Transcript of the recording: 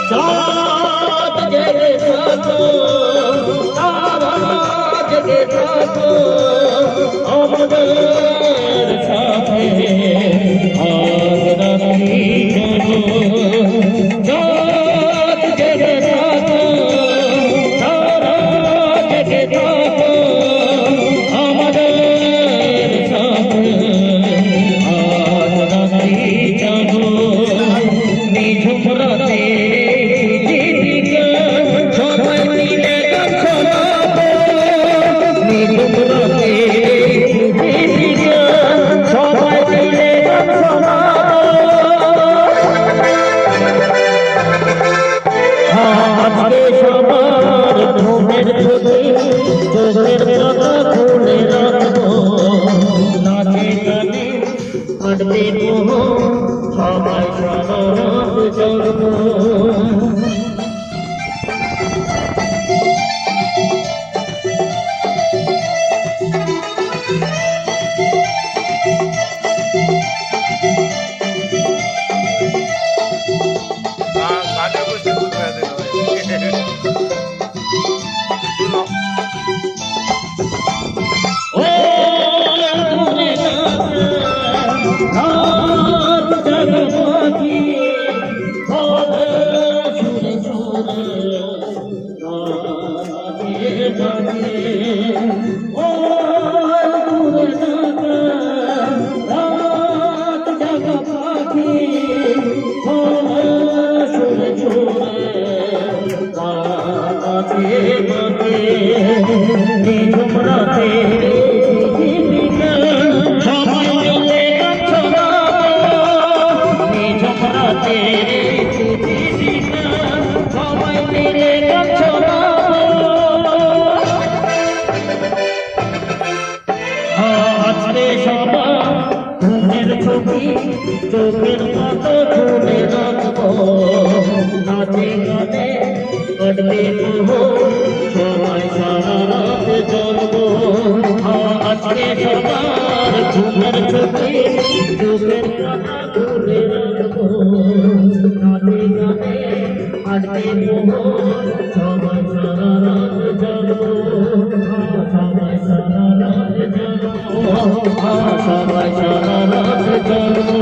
चाँद जगे थाको तारा जगे थाको আমাদের সাথে আজ রাত্রি চলো চাঁদ জগে থাকো তারা জগে থাকো আমাদের সাথে আজ রাত্রি চলো নিঝুম রাতে সবাই মিলে গান শোনাবো নিঝুম রাতে সবাই মিলে গান শোনাবো আজকে সবার ঘুমের ছবি চোখের পাতা খুলে রাখবো নাচে গানে কাটবে মোহ সবাই সারা রাত জাগবো চোখের পাতা খুলে রাখবো নাচে গানে কাটবে মোহ সবাই সারা রাত জাগবো আজকে সবার ঘুমের ছবি চোখের পাতা খুলে রাখবো নাচে গানে কাটবে মোহ সবাই সারা রাত জাগবো সবাই সারা রাত জাগবো সবাই সারা রাত জাগবো